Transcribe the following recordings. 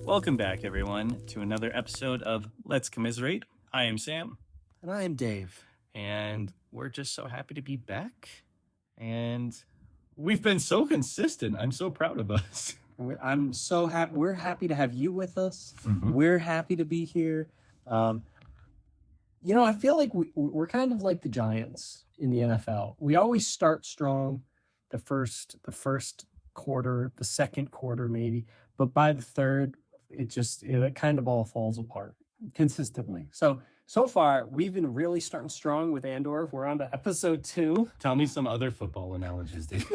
Welcome back, everyone, to another episode of Let's Commiserate. I am Sam. And I am Dave. And we're just so happy to be back. And we've been so consistent. I'm so proud of us. I'm so happy. We're happy to have you with us. Mhm. We're happy to be here. I feel like we're kind of like the Giants in the NFL. We always start strong the first quarter, the second quarter maybe, but by the third, it kind of all falls apart consistently. So far, we've been really starting strong with Andor. We're on to episode 2. Tell me some other football analogies, Dave.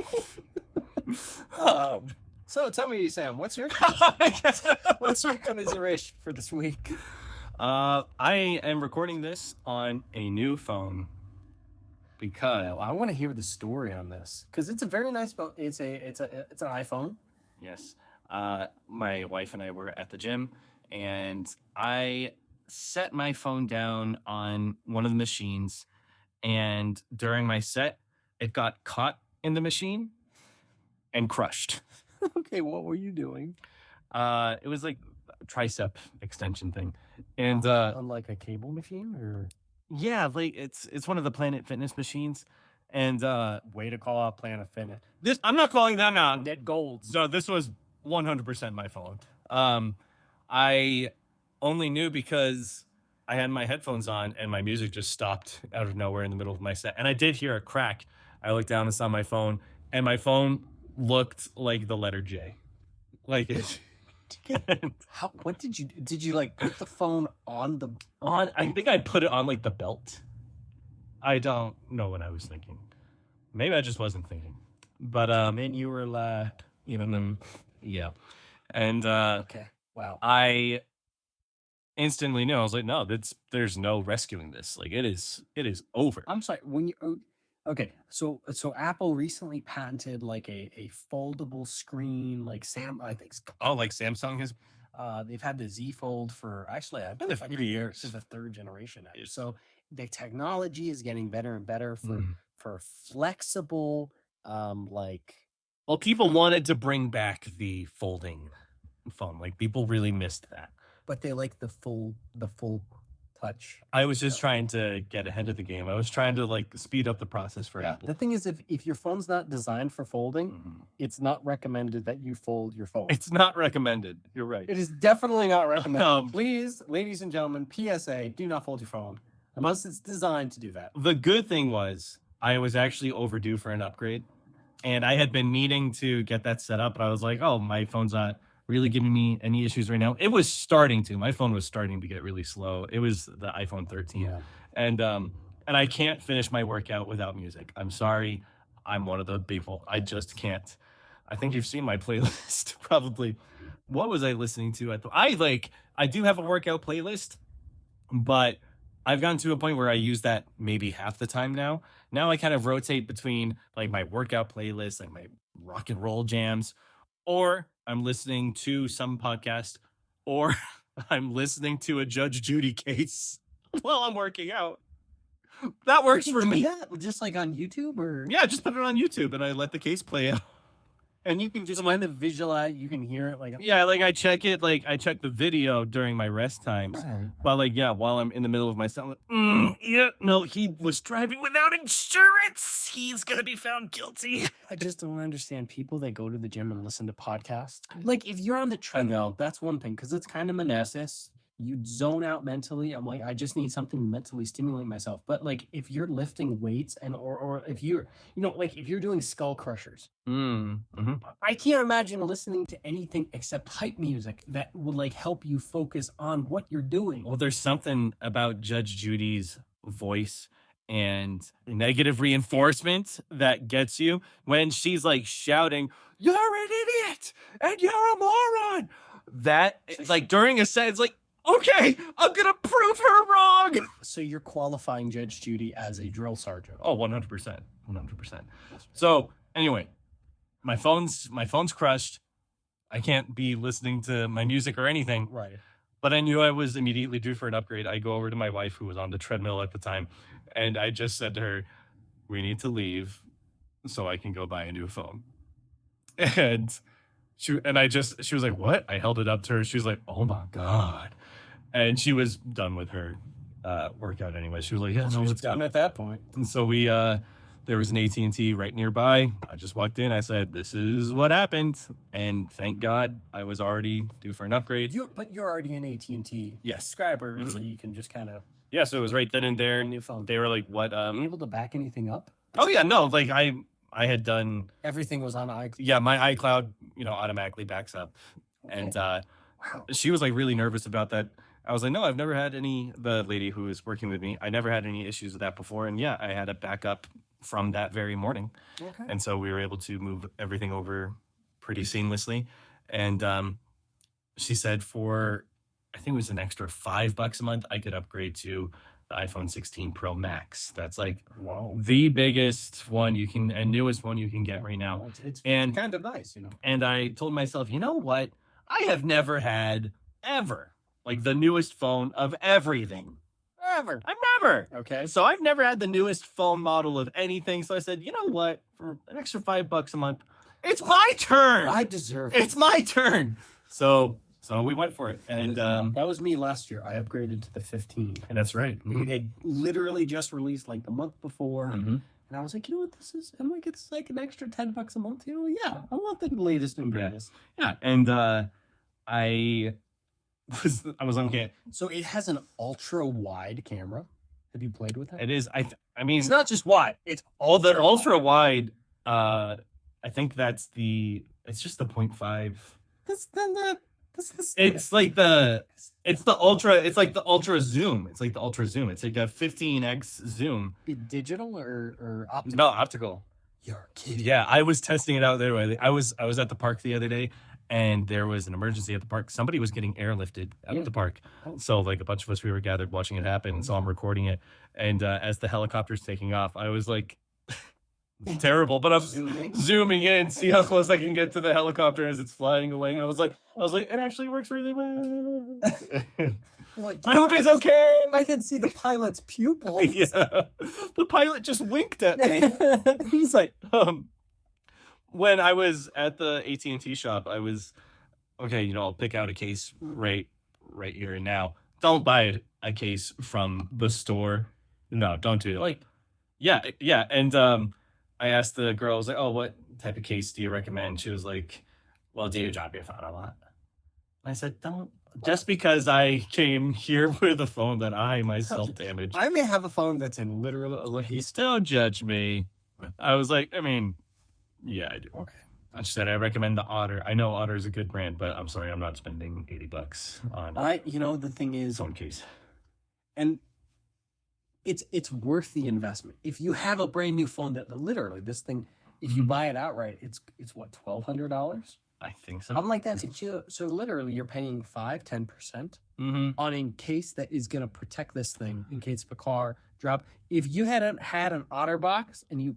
So tell me, Sam, what's your commiseration for this week? I am recording this on a new phone because I want to hear the story on this because it's a very nice phone. It's an iPhone. Yes. My wife and I were at the gym, and I set my phone down on one of the machines, and during my set, it got caught in the machine and crushed. Okay, what were you doing? It was like a tricep extension thing, and on like a cable machine, or yeah, like it's one of the Planet Fitness machines, and way to call out Planet Fitness. this I'm not calling that now. Net Golds. So this was 100% my phone. I only knew because I had my headphones on and my music just stopped out of nowhere in the middle of my set. And I did hear a crack. I looked down and saw my phone, and my phone looked like the letter J. Like it. What did you like put the phone on the I think I put it on like the belt. I don't know what I was thinking. Maybe I just wasn't thinking. But and you were like, yeah. And okay, wow. I instantly knew. I was like, no, there's no rescuing this. Like it is over. I'm sorry, okay, so Apple recently patented like a foldable screen, like I think like Samsung has. They've had the Z Fold for actually I've been there for 3 years. This is the third generation now. So the technology is getting better and better for flexible, Well, people wanted to bring back the folding phone. Like people really missed that. But they like the full touch. I was just trying to get ahead of the game. I was trying to like speed up the process for Apple. The thing is, if your phone's not designed for folding, it's not recommended that you fold your phone. It's not recommended. You're right. It is definitely not recommended. Please, ladies and gentlemen, PSA, do not fold your phone unless it's designed to do that. The good thing was I was actually overdue for an upgrade, and I had been needing to get that set up, but I was like, oh, my phone's not really giving me any issues right now. It was starting to. My phone was starting to get really slow. It was the iPhone 13. Yeah. And I can't finish my workout without music. I'm sorry. I'm one of the people. I just can't. I think you've seen my playlist probably. What was I listening to? I do have a workout playlist, but I've gotten to a point where I use that maybe half the time now. Now I kind of rotate between like my workout playlist, like my rock and roll jams, or I'm listening to some podcast, or I'm listening to a Judge Judy case while I'm working out. That works for me. Yeah, just like on YouTube, or Yeah, just put it on YouTube and I let the case play out. and you can just kind of visualize. You can hear it like I check it. Like I check the video during my rest times. While I'm in the middle of my set, I'm like, he was driving without insurance. He's gonna be found guilty. I just don't understand people that go to the gym and listen to podcasts. Like if you're on the treadmill, that's one thing because it's kind of monotonous. You zone out mentally. I'm like, I just need something to mentally stimulate myself. But like if you're lifting weights or if you're, like if you're doing skull crushers, I can't imagine listening to anything except hype music that would like help you focus on what you're doing. Well, there's something about Judge Judy's voice and negative reinforcement that gets you when she's like shouting, "You're an idiot and you're a moron." That like during a set, it's like, okay, I'm gonna prove her wrong. So you're qualifying Judge Judy as a drill sergeant. Oh, 100%. 100%. So anyway, my phone's crushed. I can't be listening to my music or anything. Right. But I knew I was immediately due for an upgrade. I go over to my wife, who was on the treadmill at the time, and I just said to her, we need to leave so I can go buy a new phone. And she was like, what? I held it up to her. She was like, oh my God. And she was done with her workout anyway. She was like, yeah, no, It's it's done at that point. And so we there was an AT&T right nearby. I just walked in. I said, this is what happened. And thank God I was already due for an upgrade. But you're already an AT&T Yes. subscriber, so you can just kind of Yeah, so it was right then and there. new phone. They were like, what? Are you able to back anything up? Oh yeah, no, like I had done. Everything was on iCloud. Yeah, my iCloud, automatically backs up. Okay. And Wow. she was like really nervous about that. I was like, no, I've never had the lady who was working with me, I never had any issues with that before. And yeah, I had a backup from that very morning. Okay. And so we were able to move everything over pretty seamlessly. And she said for, I think it was an extra $5 a month, I could upgrade to the iPhone 16 Pro Max. That's like the biggest one you can, and newest one you can get right now. It's And kind of nice, and I told myself, you know what? I have never had ever like the newest phone of everything. Ever. I've never. Okay. So I've never had the newest phone model of anything. So I said, you know what? For an extra $5 a month, it's my turn. I deserve it. It's my turn. So we went for it. And that was me last year. I upgraded to the 15. and that's right. It had literally just released like the month before. Mhm. And I was like, you know what this is? I'm like, it's like an extra $10 a month. Yeah, I want the latest and greatest. Yeah. And I was okay. So it has an ultra wide camera. Have you played with that? It is. I mean, It's not just wide. It's all the ultra wide. I think it's just the 0.5. It's like the ultra. It's like the ultra zoom. It's like the ultra zoom. It's like a 15x zoom. digital or optical? No, optical. You're kidding. Yeah, I was testing it out there. I was at the park the other day, and there was an emergency at the park. Somebody was getting airlifted out of the park. Oh. So like a bunch of us, we were gathered watching it happen. So I'm recording it, and as the helicopter's taking off, I was like, terrible, but I'm zooming in, see how close I can get to the helicopter as it's flying away. I was like, it actually works really well. I hope it's okay. I can see the pilot's pupil. Yeah, the pilot just winked at me. He's like, when I was at the AT&T shop, I was okay. I'll pick out a case right here and now. Don't buy a case from the store. No, don't do it. Like, yeah, and I asked the girl, I was like, oh, what type of case do you recommend? She was like, well, do you drop your phone a lot? I said, don't. Just because I came here with a phone that I myself damaged. I may have a phone that's in literal. Still judge me. I was like, I mean, yeah, I do. Okay. I just said I recommend the Otter. I know Otter is a good brand, but I'm sorry, I'm not spending $80 on the thing is, phone case. and it's worth the investment. If you have a brand new phone that literally this thing, if you buy it outright, it's what, $1,200? I think so. Something like that. So literally you're paying 10% on a case that is gonna protect this thing in case of a car drop. If you hadn't had an OtterBox and you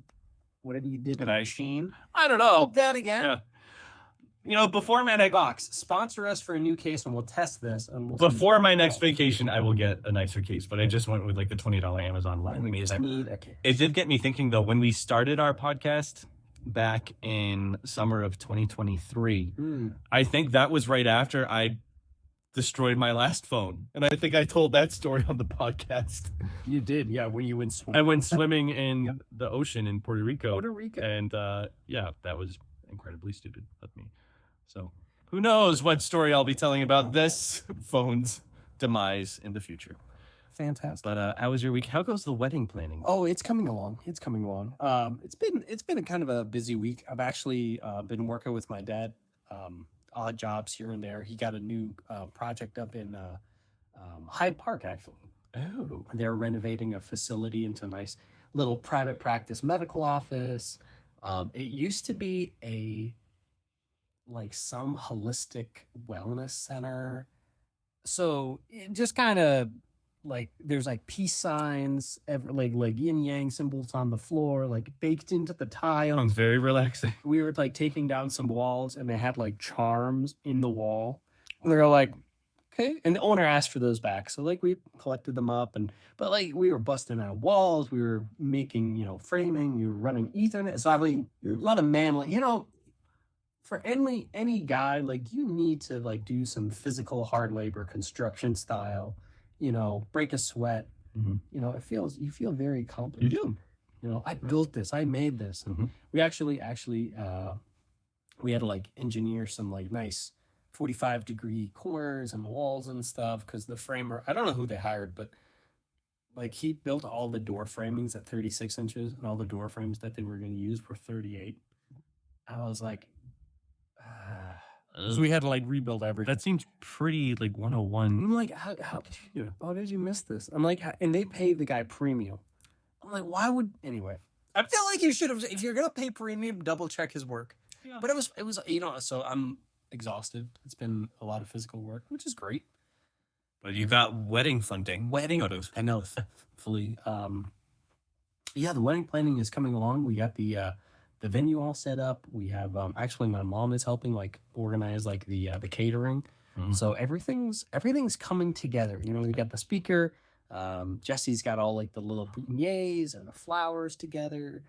did Could a I- machine, I don't know. that again. Yeah. Before my next Box, sponsor us for a new case and we'll test this. And we'll before my next vacation, I will get a nicer case. But I just went with like the $20 Amazon line. we just need a case. It did get me thinking though. When we started our podcast back in summer of 2023, I think that was right after I destroyed my last phone, and I think I told that story on the podcast. You did, yeah. When you went swimming. I went swimming in the ocean in Puerto Rico. And And yeah, that was incredibly stupid of me. So who knows what story I'll be telling about this phone's demise in the future. fantastic. But how was your week? How goes the wedding planning? Oh, it's coming along. It's been a kind of a busy week. I've actually been working with my dad, odd jobs here and there. He got a new project up in Hyde Park, actually. Oh, They're renovating a facility into a nice little private practice medical office. It used to be some holistic wellness center. So it just kind of there's peace signs, like yin yang symbols on the floor, baked into the tile. sounds very relaxing. We were taking down some walls and they had charms in the wall. And they were like, okay. And the owner asked for those back. So we collected them up but we were busting out walls. We were making, framing, we were running Ethernet. So a lot of for any guy, like you need to like do some physical hard labor, construction style, break a sweat. You feel very accomplished. You do. I built this, I made this. And we actually we had to like engineer some like nice 45-degree corners and walls and stuff because the framer, I don't know who they hired, but like he built all the door framings at 36 inches and all the door frames that they were going to use were 38. I was like, so we had to like rebuild everything. That seems pretty like 101. I'm like, how did you miss this? I'm like, and they paid the guy premium. I'm like, why would, anyway, I feel like you should have, if you're going to pay premium, double check his work. Yeah. But it was, so I'm exhausted. It's been a lot of physical work, which is great. But you got wedding funding. I know, fully. Yeah, the wedding planning is coming along. We got the venue all set up. We have, actually my mom is helping like organize like the catering. So everything's coming together. We got the speaker. Jesse's got all like the little boutonnieres and the flowers together.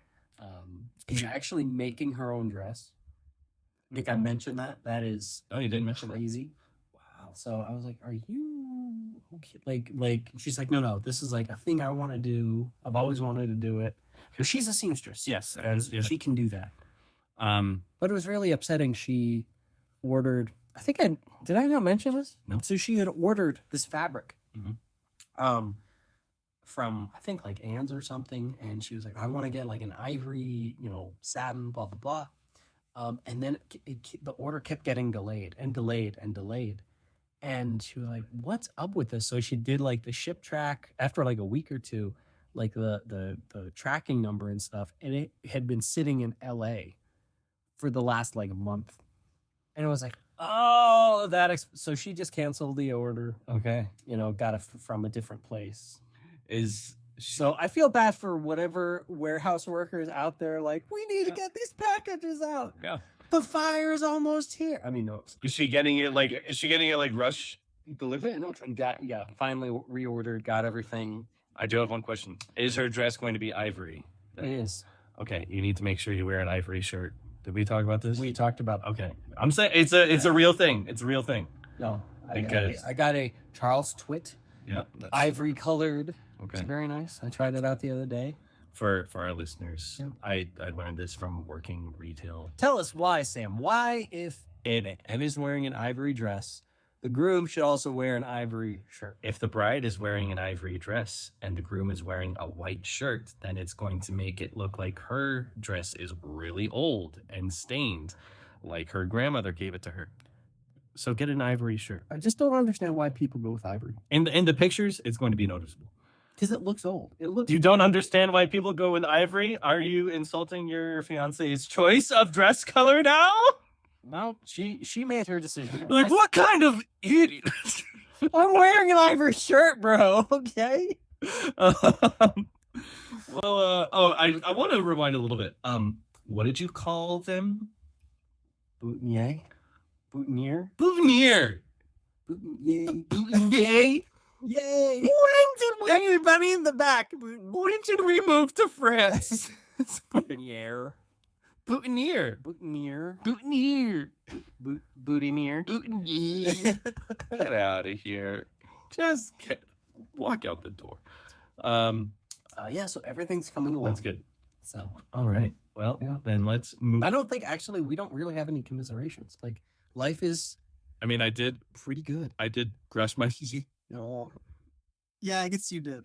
She's actually making her own dress. I think I mentioned that. That is you didn't mention crazy. Wow. So I was like, "Are you okay?" Like she's like, "No, this is like a thing I want to do. I've always wanted to do it." Because she's a seamstress, yes, and she can do that. But it was really upsetting. She ordered. Did I not mention this? No. So she had ordered this fabric. From I think like Ann's or something, and she was like, I want to get like an ivory, satin, blah blah blah. And then the order kept getting delayed, and she was like, what's up with this? So she did like the ship track after like a week or two, like the tracking number and stuff, and it had been sitting in LA for the last like month, and it was like, oh, so she just canceled the order. Okay. Got it from a different place. So I feel bad for whatever warehouse workers out there. Like, we need to get these packages out. Yeah. The fire is almost here. I mean, no. Is she getting it like rush delivered? No, yeah. Finally reordered. Got everything. I do have one question. Is her dress going to be ivory? It is. Okay. You need to make sure you wear an ivory shirt. Did we talk about this? We talked about. Okay. I'm saying it's a real thing. It's a real thing. No. Because I got a Charles Twitt. Yeah. Ivory colored. Okay. It's very nice. I tried it out the other day. For our listeners, Yep. I learned this from working retail. Tell us why, Sam. Why, if Emma's wearing an ivory dress, the groom should also wear an ivory shirt? If the bride is wearing an ivory dress and the groom is wearing a white shirt, then it's going to make it look like her dress is really old and stained, like her grandmother gave it to her. So get an ivory shirt. I just don't understand why people go with ivory. In the pictures, it's going to be noticeable. Because it looks old. You don't understand why people go with ivory? Are you insulting your fiance's choice of dress color now? No, she made her decision. Like, what kind of idiot? I'm wearing an ivory shirt, bro. Okay. I want to rewind a little bit. What did you call them? Boutonniere. Boutonniere. Boutonniere. Yay! Everybody in the back. When did we move to France? Boutonniere. Boutonniere. Boutonniere. Boutonniere. Boutonniere. Boutonniere. Get out of here. Just walk out the door. Yeah, so everything's coming along. That's good. So, all right. Well, yeah. Then let's move. I don't think, actually, we don't really have any commiserations. Like, life is... I mean, I did... pretty good. I did brush my teeth. No. Yeah, I guess you did.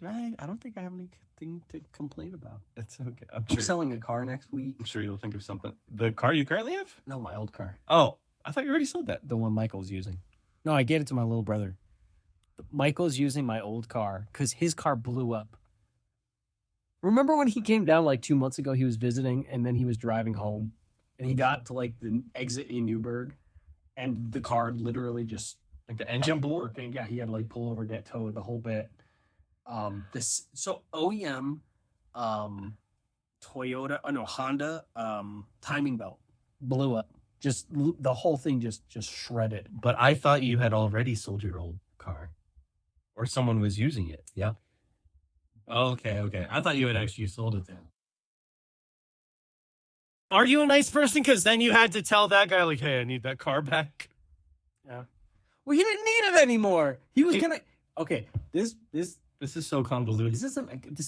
I don't think I have anything to complain about. It's okay. I'm selling a car next week. I'm sure you'll think of something. The car you currently have? No, my old car. Oh, I thought you already sold that. The one Michael's using. No, I gave it to my little brother. Michael's using my old car because his car blew up. Remember when he came down like 2 months ago? He was visiting and then he was driving home and he got to like the exit in Newburgh and the car literally just... like the engine blew up? Yeah, he had to like pull over, get towed, the whole bit. OEM, Honda, timing belt blew up. Just the whole thing just shredded. But I thought you had already sold your old car, or someone was using it. Yeah. Okay. I thought you had actually sold it then. Are you a nice person? Because then you had to tell that guy, like, hey, I need that car back. Yeah. Well, he didn't need it anymore. He was gonna. Okay, this This is so convoluted. this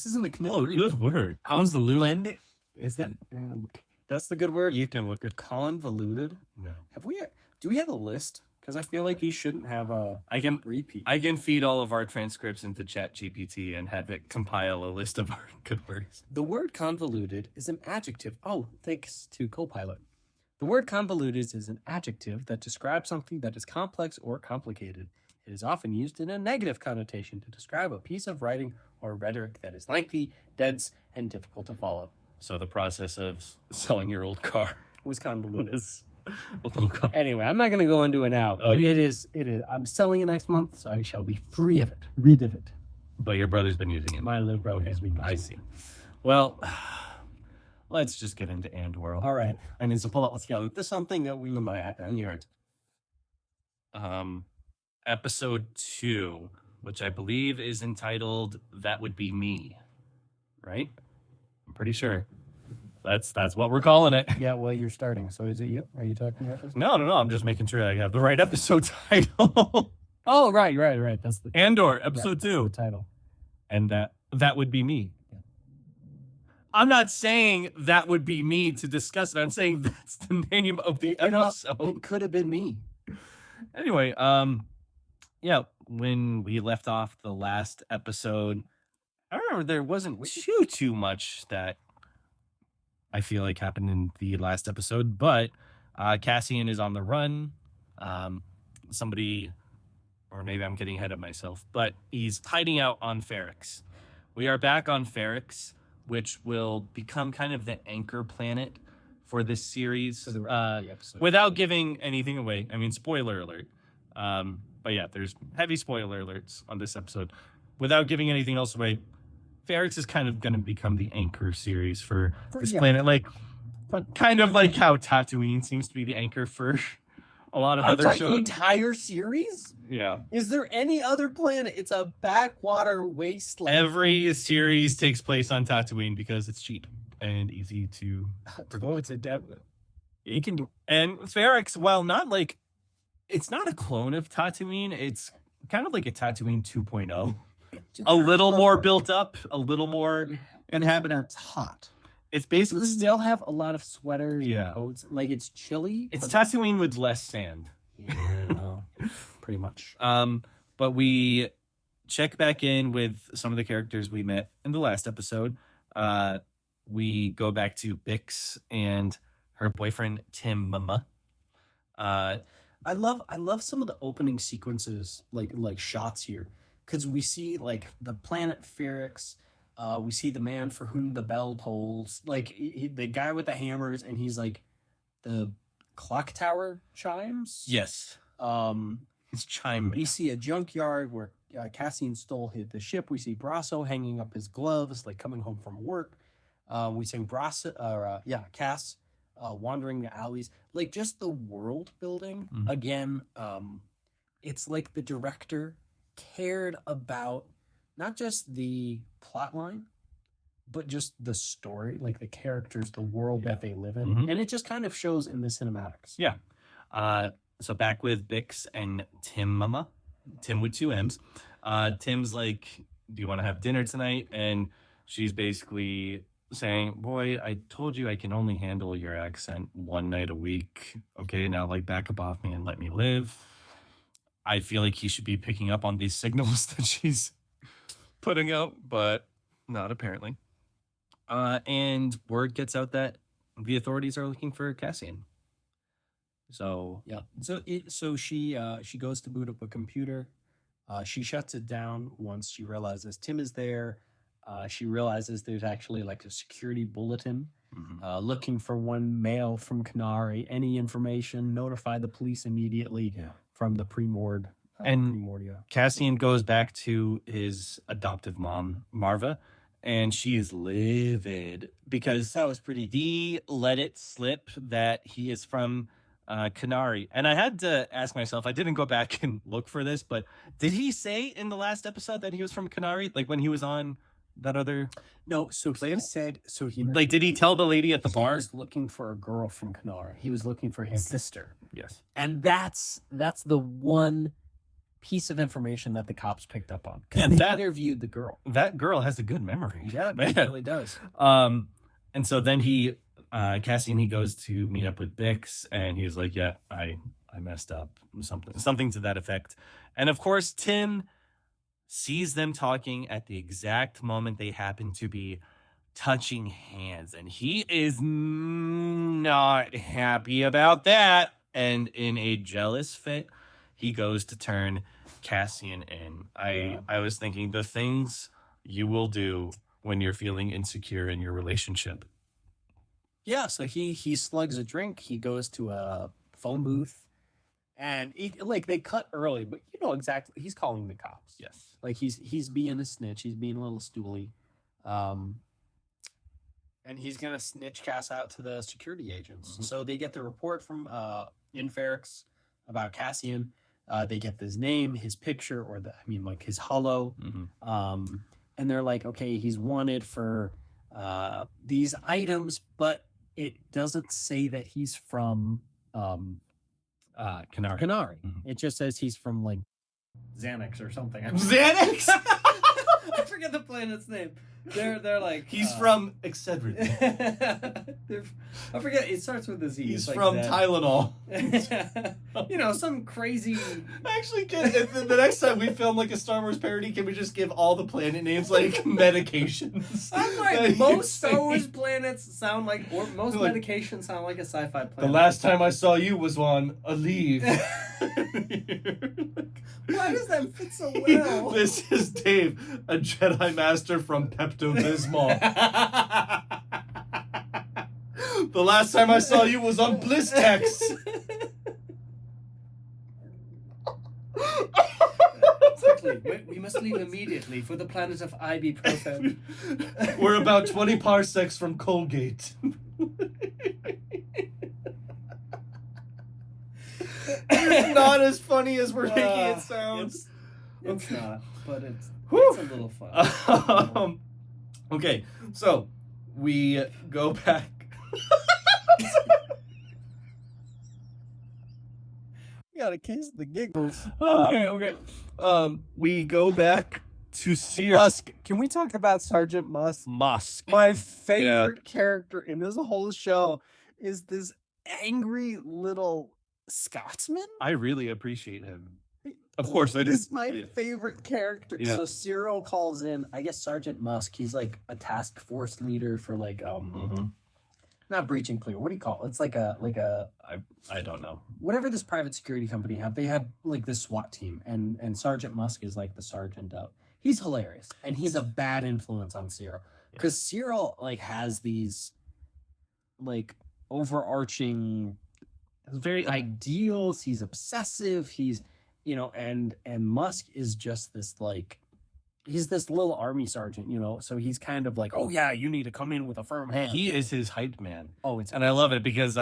isn't a No, good word. How's the Luland? Is that that's the good word? You can look at. Convoluted. No. Do we have a list? Because I feel like he shouldn't have a I can repeat. I can feed all of our transcripts into ChatGPT and have it compile a list of our good words. The word convoluted is an adjective. Oh, thanks to Copilot. The word convoluted is an adjective that describes something that is complex or complicated. It is often used in a negative connotation to describe a piece of writing or rhetoric that is lengthy, dense, and difficult to follow. So the process of selling your old car Was convoluted. is a little Anyway, I'm not going to go into it now. Oh, yeah. It is. I'm selling it next month, so I shall be free of it. Rid of it. But your brother's been using it. My little brother has been. I see. Well, let's just get into Andor. All right. I need to pull out. Let's go. This is something that we might have heard. Episode 2, which I believe is entitled "That Would Be Me," right? I'm pretty sure. That's what we're calling it. Yeah, well, you're starting. So is it you? Are you talking about this? No. I'm just making sure I have the right episode title. Oh, right. That's the Andor, episode the 2, title. and that would be me. Yeah. I'm not saying that would be me to discuss it. I'm saying that's the name of the episode. It could have been me. Anyway, yeah, when we left off the last episode, I remember there wasn't too much that I feel like happened in the last episode, but Cassian is on the run. Somebody, or maybe I'm getting ahead of myself, but he's hiding out on Ferrix. We are back on Ferrix, which will become kind of the anchor planet for this series. For the episode. Without giving anything away. I mean, spoiler alert. But yeah, there's heavy spoiler alerts on this episode. Without giving anything else away, Ferrix is kind of going to become the anchor series for this planet. Like, kind of like how Tatooine seems to be the anchor for a lot of other The shows. entire series? Yeah. Is there any other planet? It's a backwater wasteland. Every series takes place on Tatooine because it's cheap and easy to Oh, it's a depth. it can do. And Ferrix, while not like, it's not a clone of Tatooine, it's kind of like a Tatooine 2.0. A little more built up, a little more Inhabitants hot. It's basically, Still have a lot of sweaters. Yeah. And coats. Like it's chilly. it's Tatooine with less sand. Yeah, pretty much. But we check back in with some of the characters we met in the last episode. We go back to Bix and her boyfriend Tim Mama. I love some of the opening sequences, like shots here, because we see like the planet Ferrix. We see the man for whom the bell tolls, like the guy with the hammers, and he's like the clock tower chimes. Yes, it's chime. We see a junkyard where Cassian stole the ship. We see Brasso hanging up his gloves, like coming home from work. We see Cass wandering the alleys, like just the world building. Mhm. Again, it's like the director cared about not just the plot line, but just the story, like the characters, the world that they live in. Mhm. And it just kind of shows in the cinematics. Yeah. So back with Bix and Tim Mama. Tim with 2 M's. Tim's like, do you want to have dinner tonight? And she's basically saying, boy, I told you I can only handle your accent one night a week. Okay, now like back up off me and let me live. I feel like he should be picking up on these signals that she's putting out, but not apparently. And word gets out that the authorities are looking for Cassian. So Yeah. So she goes to boot up a computer. She shuts it down once she realizes Tim is there. She realizes there's actually like a security bulletin looking for one male from Canary. Any information, notify the police immediately from the Primordia. Cassian goes back to his adoptive mom, Marva, and she is livid because That was pretty deep. he let it slip that he is from Canary. And I had to ask myself, I didn't go back and look for this, but did he say in the last episode that he was from Canary? Like when he was on that other? No, so he said, Like, did he tell the lady at the he bar? was looking for a girl from Kanara. He was looking for his sister. Yes. And that's the one piece of information that the cops picked up on. And They that- interviewed the girl. That girl has a good memory. Yeah, man. it really does. And so then Cassian, he goes to meet up with Bix, and he's like, yeah, I messed up, something to that effect. And of course, Tim sees them talking at the exact moment they happen to be touching hands, and he is not happy about that. And in a jealous fit, he goes to turn Cassian in. I was thinking the things you will do when you're feeling insecure in your relationship. Yeah, so he slugs a drink. He goes to a phone booth, and they cut early, but you know exactly he's calling the cops. Yes. Like he's being a snitch. He's being a little stooly, and he's gonna snitch Cass out to the security agents. Mm-hmm. So they get the report from Inferix about Cassian. They get his name, his picture, his holo. Mm-hmm. And they're like, okay, he's wanted for these items, but it doesn't say that he's from Canary. Canary. Mhm. It just says he's from like Xanax or something. Xanax? I forget the planet's name. They're like He's from Excedrin. I forget. It starts with a Z. He's It's like from that. Tylenol. Some crazy. Actually, the next time we film like a Star Wars parody, can we just give all the planet names like medications? I'm that like you most Star say? Wars planets sound like, or most Like- medications sound like a sci-fi planet. The last time I saw you was on a leave. Why does that fit so well? This is Dave, a Jedi Master from Pepto-Bismol. The last time I saw you was on Blistex. Quickly, we must leave immediately for the planet of ibuprofen. We're about 20 parsecs from Colgate. It's not as funny as we're making it sound. It's not, but it's Whew. a little fun. Okay, so we go back. We got a case of the giggles. Okay. We go back to Cyril Musk. Can we talk about Sergeant Musk? Musk. My favorite character in this whole show is this angry little Scotsman. I really appreciate him. Of course, I This did. is my favorite character. Yeah. So Cyril calls in, I guess Sergeant Musk. He's like a task force leader for like not breach and clear. What do you call it? It's like a I don't know. whatever this private security company have. They have like this SWAT team, and Sergeant Musk is like the sergeant of. He's hilarious, and he's a bad influence on Cyril because Cyril like has these like overarching very ideals. He's obsessive. He's and Musk is just this like he's this little army sergeant, so he's kind of like, oh yeah, you need to come in with a firm hand. He is his hype man. Oh, it's And I love it because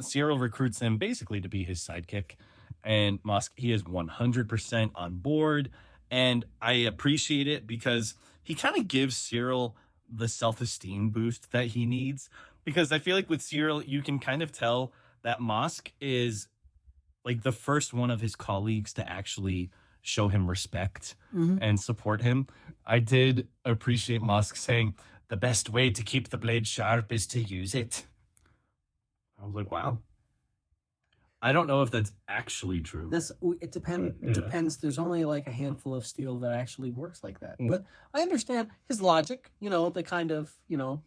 Cyril recruits him basically to be his sidekick. And Musk, he is 100% on board. And I appreciate it because he kind of gives Cyril the self-esteem boost that he needs. Because I feel like with Cyril, you can kind of tell that Musk is like the first one of his colleagues to actually show him respect and support him. I did appreciate Musk saying, the best way to keep the blade sharp is to use it. I was like, wow. I don't know if that's actually true. It depends. It depends. There's only like a handful of steel that actually works like that. But I understand his logic. The kind of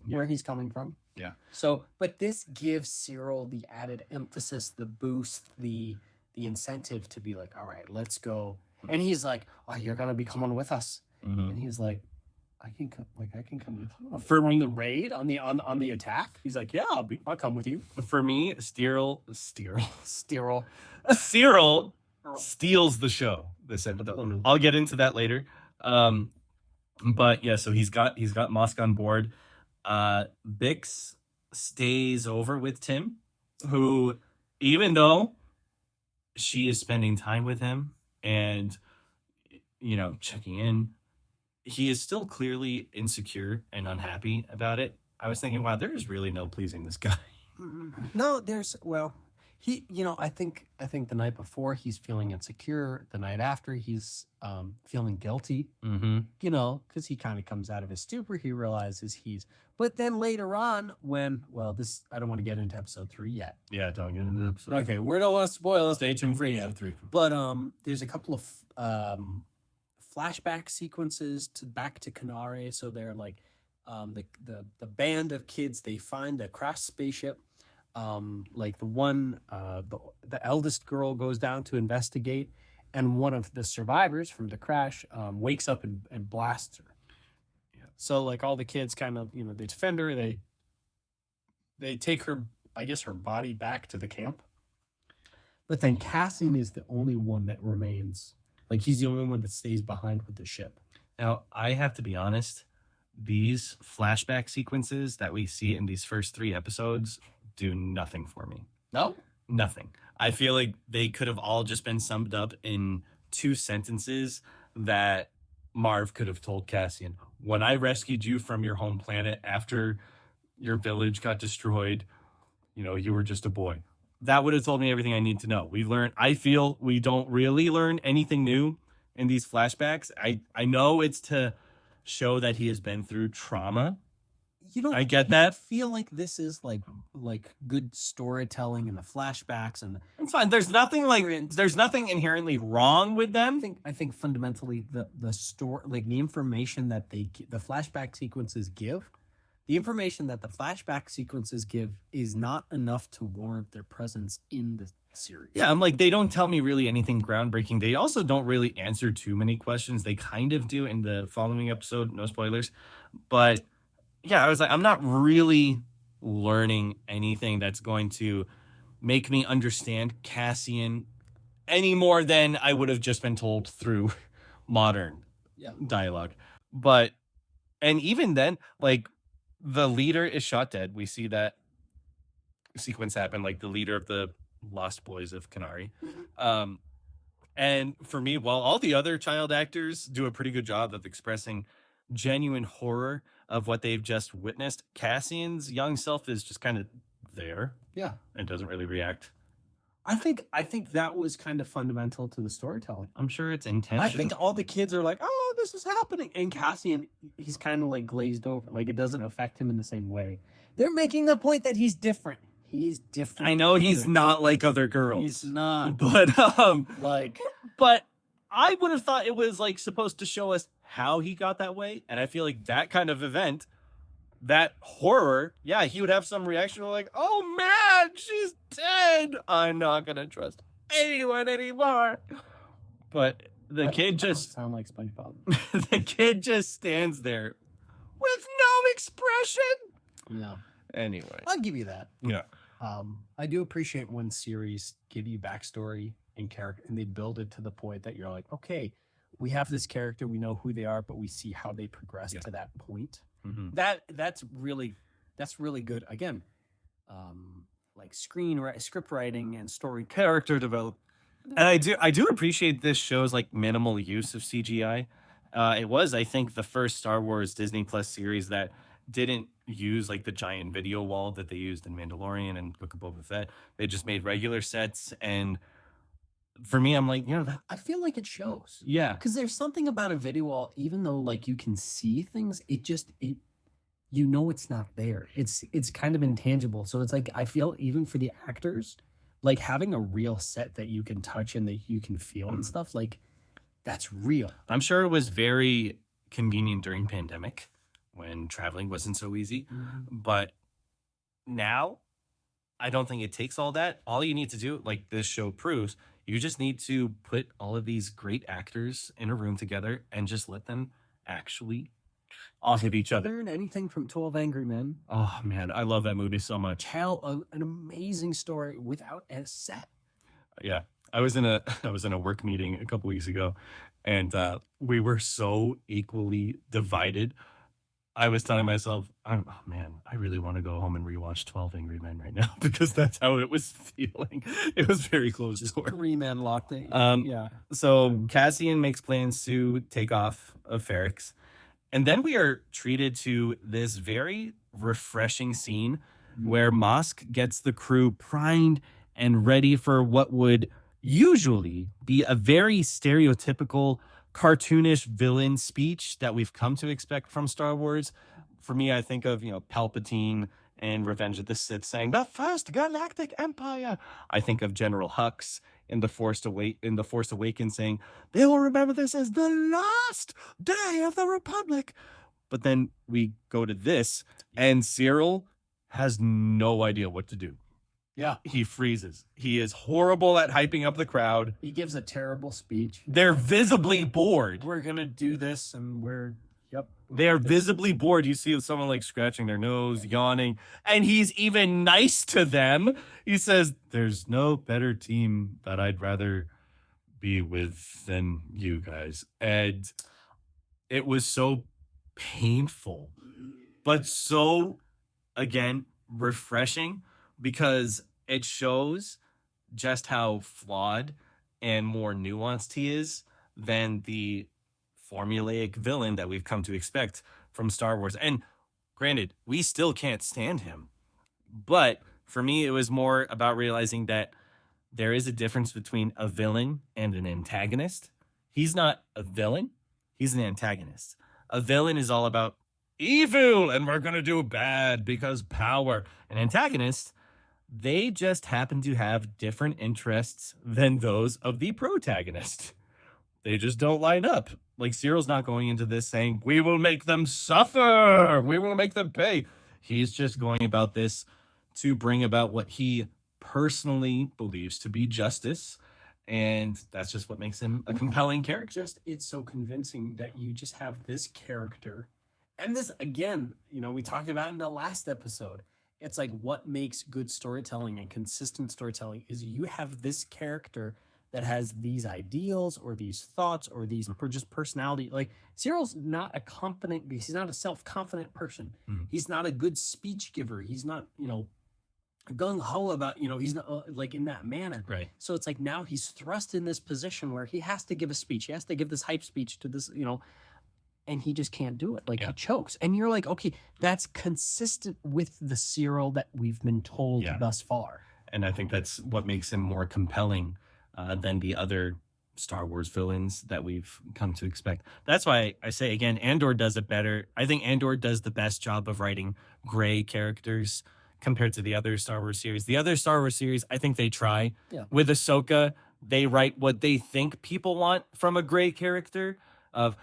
where he's coming from. Yeah. So, but this gives Cyril the added emphasis, the boost, the incentive to be like, all right, let's go. And he's like, oh, you're gonna be coming with us. And he's like, I can come. I can come for the raid on the attack. He's like, yeah, I'll come with you. For me, Cyril Cyril. steals the show. I'll get into that later. But yeah, so he's got Musk on board. Bix stays over with Tim, who, even though she is spending time with him and checking in, he is still clearly insecure and unhappy about it. I was thinking, wow, there is really no pleasing this guy. No, I think the night before he's feeling insecure. The night after he's feeling guilty. Mm-hmm. Because he kind of comes out of his stupor. He realizes but then later on I don't want to get into episode 3 yet. Yeah, don't get into episode. Okay, we don't want to spoil it. Stay tuned for episode 3. But there's a couple of flashback sequences back to Canare. So they're like the band of kids, they find a crashed spaceship. Like the eldest girl goes down to investigate, and one of the survivors from the crash wakes up and blasts her. Yeah. So like all the kids kind of, they defend her. They take her, I guess, her body back to the camp. But then Cassian is the only one that remains. Like he's the only one that stays behind with the ship. Now, I have to be honest, these flashback sequences that we see in these first 3 episodes do nothing for me. No? Nothing. I feel like they could have all just been summed up in 2 sentences that Marv could have told Cassian. When I rescued you from your home planet after your village got destroyed, you were just a boy. That would have told me everything I need to know. I feel we don't really learn anything new in these flashbacks. I know it's to show that he has been through trauma. I get that. I feel like this is like good storytelling in the flashbacks, and It's fine. There's nothing inherently wrong with them. I think fundamentally the story, like the information that the flashback sequences give, the information that the flashback sequences give is not enough to warrant their presence in the series. Yeah, I'm like, they don't tell me really anything groundbreaking. They also don't really answer too many questions. They kind of do in the following episode, no spoilers. But yeah, I was like, I'm not really learning anything that's going to make me understand Cassian any more than I would have just been told through modern dialogue. And even then, like, the leader is shot dead. We see that sequence happen, like the leader of the Lost Boys of Canary. And for me, while all the other child actors do a pretty good job of expressing genuine horror of what they've just witnessed, Cassian's young self is just kind of there. Yeah. And doesn't really react. I think that was kind of fundamental to the storytelling. I'm sure it's intentional. I think all the kids are like, oh, this is happening. And Cassian, he's kind of like glazed over. Like it doesn't affect him in the same way. They're making the point that he's different. He's different. I know he's not like other girls. He's not. But But I would have thought it was like supposed to show us how he got that way. And I feel like that kind of event, that horror, yeah, he would have some reaction like, oh man, she's dead. I'm not going to trust anyone anymore. But the kid just sound like SpongeBob. the kid just stands there with no expression. No. Anyway. I'll give you that. Yeah. I do appreciate when series give you backstory and character, and they build it to the point that you're like, okay, we have this character, we know who they are, but we see how they progress to that point. Mm-hmm. That's really good. Again, like script writing and story character development. And I do appreciate this show's like minimal use of CGI. It was, I think, the first Star Wars Disney Plus series that didn't use like the giant video wall that they used in Mandalorian and Book of Boba Fett. They just made regular sets, and for me, I'm like, I feel like it shows. Yeah, because there's something about a video wall, even though like you can see things, it's not there. It's kind of intangible. So it's like, I feel even for the actors, like having a real set that you can touch and that you can feel and stuff, like that's real. I'm sure it was very convenient during pandemic when traveling wasn't so easy. Mm-hmm. But now I don't think it takes all that. All you need to do, like this show proves, you just need to put all of these great actors in a room together and just let them actually off of each other. Learn anything from 12 Angry Men. Oh man, I love that movie so much. Tell an amazing story without a set. Yeah. I was in a work meeting a couple weeks ago, and we were so equally divided I was telling myself, oh man, I really want to go home and rewatch 12 Angry Men right now because that's how it was feeling. It was very close to it. 3 men locked in. Yeah. So Cassian makes plans to take off of Ferrix. And then we are treated to this very refreshing scene where Mosk gets the crew primed and ready for what would usually be a very stereotypical cartoonish villain speech that we've come to expect from Star Wars. For me, I think of, Palpatine and Revenge of the Sith saying, "The First Galactic Empire." I think of General Hux in The Force Awakens saying, "They will remember this as the last day of the Republic." But then we go to this, and Cyril has no idea what to do. Yeah. He freezes. He is horrible at hyping up the crowd. He gives a terrible speech. They're visibly bored. We're going to do this, and They're visibly bored. You see someone like scratching their nose, yawning, and he's even nice to them. He says, "There's no better team that I'd rather be with than you guys." And it was so painful, but so, again, refreshing because it shows just how flawed and more nuanced he is than the formulaic villain that we've come to expect from Star Wars. And granted, we still can't stand him. But for me, it was more about realizing that there is a difference between a villain and an antagonist. He's not a villain, he's an antagonist. A villain is all about evil and we're going to do bad because power. An antagonist, they just happen to have different interests than those of the protagonist. They just don't line up. Like, Cyril's not going into this saying, "We will make them suffer. We will make them pay." He's just going about this to bring about what he personally believes to be justice. And that's just what makes him a compelling character. It's so convincing that you just have this character. And this, again, we talked about in the last episode. It's like what makes good storytelling and consistent storytelling is you have this character that has these ideals or these thoughts or these just personality. Like, Cyril's not a confident, he's not a self-confident person. He's not a good speech giver. He's not, gung-ho about, he's not like in that manner. Right. So it's like now he's thrust in this position where he has to give a speech. He has to give this hype speech to this, and he just can't do it. Like, he chokes. And you're like, okay, that's consistent with the Cyril that we've been told thus far. And I think that's what makes him more compelling than the other Star Wars villains that we've come to expect. That's why I say, again, Andor does it better. I think Andor does the best job of writing gray characters compared to the other Star Wars series. The other Star Wars series, I think they try. Yeah. With Ahsoka, they write what they think people want from a gray character of,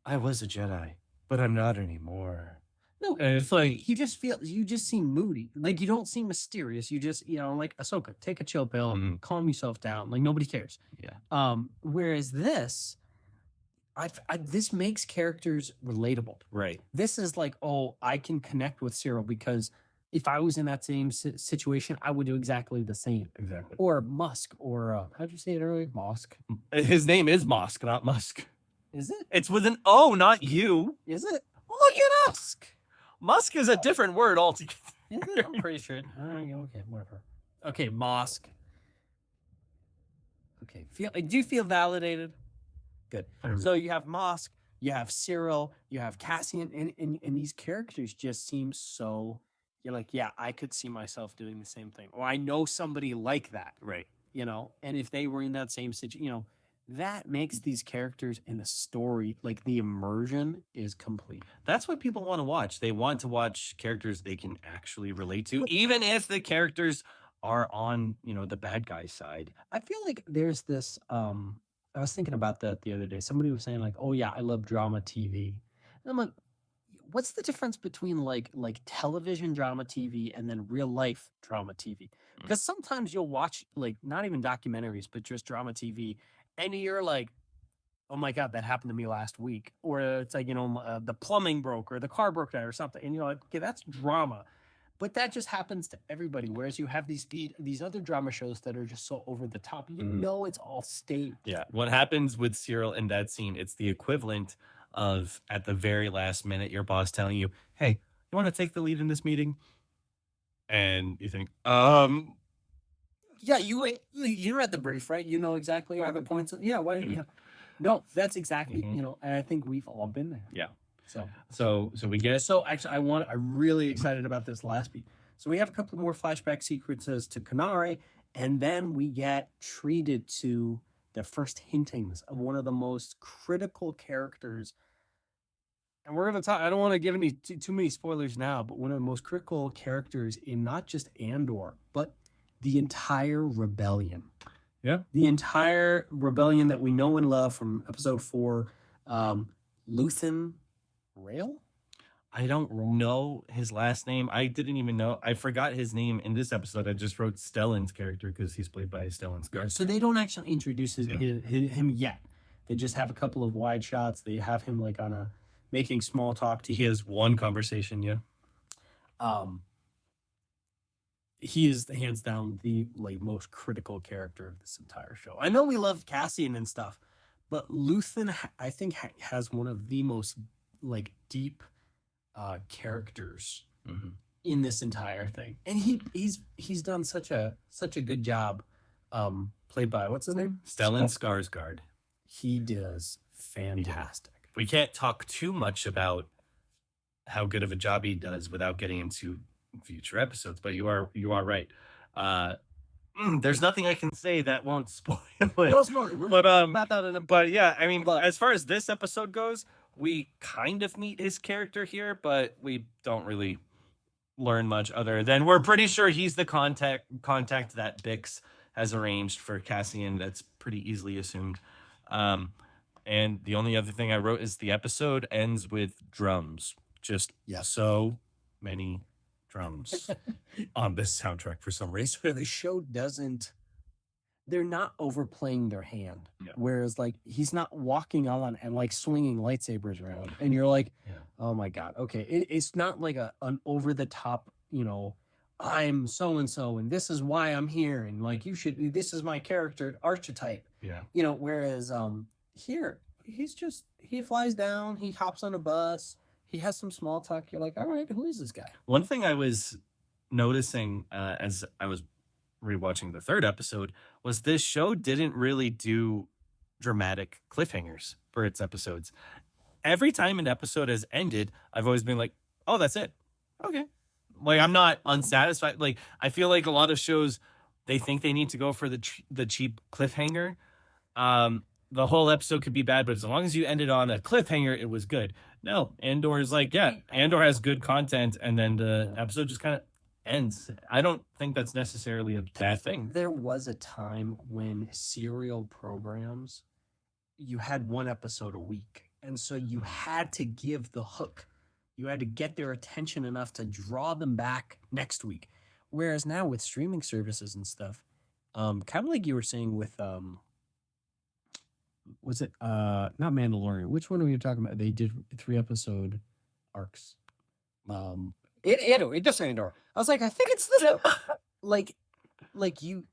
"I was a Jedi, but I'm not anymore." No, it's like you just seem moody. Like, you don't seem mysterious. You just, like Ahsoka, take a chill pill, calm yourself down. Like, nobody cares. Yeah. Whereas this, this makes characters relatable. Right. This is like, oh, I can connect with Cyril because if I was in that same situation, I would do exactly the same. Exactly. Or Musk, or how'd you say it earlier? Mosk. His name is Mosk, not Musk. Is it? It's with an O, not you. Is it? Look at Musk. Musk is a different word altogether. Is it? I'm pretty sure. Okay, whatever. Okay, Mosk. Okay, do you feel validated? Good. So you have Mosk, you have Cyril, you have Cassian, and these characters just seem so. You're like, yeah, I could see myself doing the same thing, or I know somebody like that, Right. And if they were in that same situation, that makes these characters in the story, like, the immersion is complete. That's what people want to watch. They want to watch characters they can actually relate to, even if the characters are on, the bad guy's side. I feel like there's this, I was thinking about that the other day. Somebody was saying, like, oh yeah, I love drama TV. And I'm like, what's the difference between like television drama TV and then real life drama TV? Because sometimes you'll watch, like, not even documentaries, but just drama TV, and you're like, oh my God, that happened to me last week. Or it's like, the plumbing broke or the car broke down or something. And you're like, okay, that's drama. But that just happens to everybody. Whereas you have these other drama shows that are just so over the top. It's all staged. Yeah. What happens with Cyril in that scene, it's the equivalent of at the very last minute your boss telling you, hey, you want to take the lead in this meeting? And you think, Yeah, you're at the brief, right? You know exactly all the points. Yeah, why? Yeah, no, that's exactly and I think we've all been there. yeah. So we get so actually, I'm really excited about this last beat. So we have a couple more flashback sequences to Kanare, and then we get treated to the first hintings of one of the most critical characters. And we're gonna talk. I don't want to give any too many spoilers now, but one of the most critical characters in not just Andor, but the entire rebellion. Yeah. The entire rebellion that we know and love from episode 4, Luthen Rail? I don't know his last name. I didn't even know. I forgot his name in this episode. I just wrote Stellan's character because he's played by Stellan Skarsgård. So they don't actually introduce him yet. They just have a couple of wide shots. They have him like on a making small talk to He has one conversation, yeah. He is hands down the like most critical character of this entire show. I know we love Cassian and stuff, but Luthen I think has one of the most like deep characters in this entire thing, and he's done such a good job. Played by what's his name? Stellan Skarsgård. He does fantastic. We can't talk too much about how good of a job he does without getting into future episodes, but you are right. There's nothing I can say that won't spoil it. But yeah, I mean, as far as this episode goes, we kind of meet his character here, but we don't really learn much other than we're pretty sure he's the contact that Bix has arranged for Cassian. That's pretty easily assumed. And the only other thing I wrote is the episode ends with drums. Just so many drums on this soundtrack for some reason. The show doesn't. They're not overplaying their hand. Yeah. Whereas, like, he's not walking on and like swinging lightsabers around, and you're like, oh my god, okay. It's not like an over the top, I'm so and so, and this is why I'm here, and like this is my character archetype. Yeah. Whereas here he flies down, he hops on a bus, he has some small talk. You're like, all right, who is this guy? One thing I was noticing as I was rewatching the third episode was this show didn't really do dramatic cliffhangers for its episodes. Every time an episode has ended, I've always been like, oh, that's it. Okay. Like, I'm not unsatisfied. Like, I feel like a lot of shows, they think they need to go for the cheap cliffhanger. The whole episode could be bad, but as long as you ended on a cliffhanger, it was good. No, Andor is like, Andor has good content, and then the episode just kind of ends. I don't think that's necessarily a bad thing. There was a time when serial programs, you had one episode a week, and so you had to give the hook. You had to get their attention enough to draw them back next week. Whereas now with streaming services and stuff, kind of like you were saying with was it not Mandalorian? Which one were you talking about? They did 3 episode arcs. It does Andor. I was like, I think it's the like you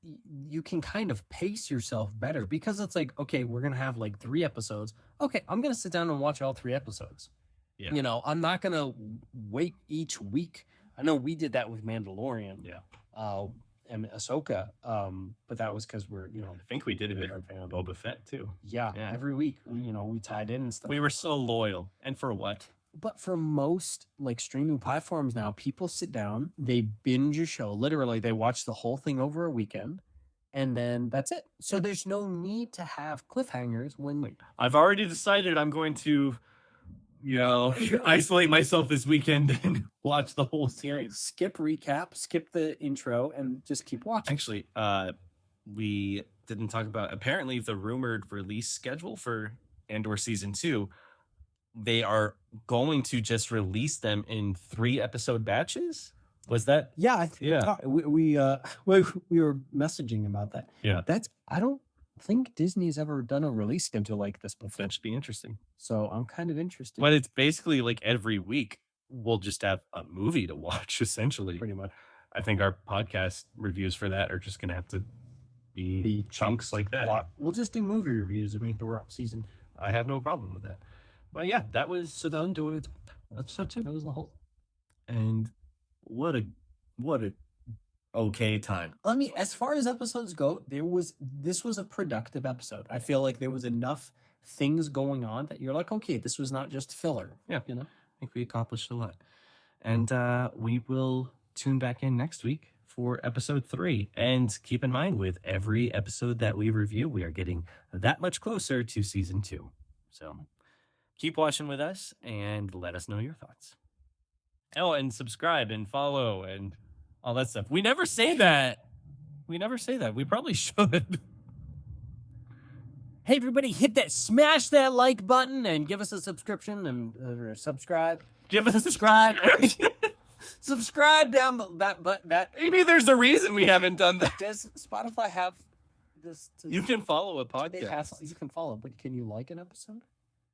can kind of pace yourself better because it's like, okay, we're gonna have like 3 episodes. Okay, I'm gonna sit down and watch all 3 episodes. Yeah. I'm not gonna wait each week. I know we did that with Mandalorian. Yeah. And Ahsoka. But that was because we're, I think we did it with Boba Fett too. Yeah. Every week, we tied in and stuff. We were so loyal. And for what? But for most like streaming platforms now, people sit down, they binge a show. Literally, they watch the whole thing over a weekend, and then that's it. So there's no need to have cliffhangers when I've already decided I'm going to, isolate myself this weekend and watch the whole series. Skip recap, skip the intro, and just keep watching. Actually, we didn't talk about apparently the rumored release schedule for Andor season 2. They are going to just release them in 3 episode batches. Was that? Yeah, Yeah. We were messaging about that. Yeah. I don't think Disney's ever done a release schedule like this before. That should be interesting. So I'm kind of interested. But it's basically like every week we'll just have a movie to watch, essentially. Pretty much. I think our podcast reviews for that are just going to have to be chunks like that. We'll just do movie reviews. I mean, we're up season. I have no problem with that. Well, yeah, that was So don't do it. Episode 2. That was the whole. and what a okay time. I mean, as far as episodes go, this was a productive episode. I feel like there was enough things going on that you're like, okay, this was not just filler. Yeah. You know? I think we accomplished a lot. And we will tune back in next week for episode 3. And keep in mind, with every episode that we review, we are getting that much closer to season 2. So keep watching with us and let us know your thoughts. Oh, and subscribe and follow and all that stuff. We never say that. We probably should. Hey, everybody, smash that like button and give us a subscription and subscribe. Give us a Subscribe. Subscribe down that. Maybe there's a reason we haven't done that. Does Spotify have this? You can follow a It podcast. has, you can follow, but can you like an episode?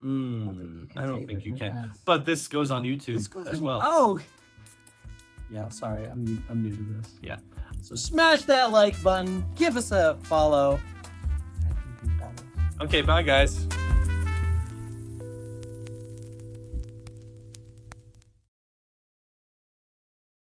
I don't think you can. But this goes on YouTube as well. Oh, yeah. Sorry, I'm new to this. Yeah. So smash that like button. Give us a follow. Okay, bye guys.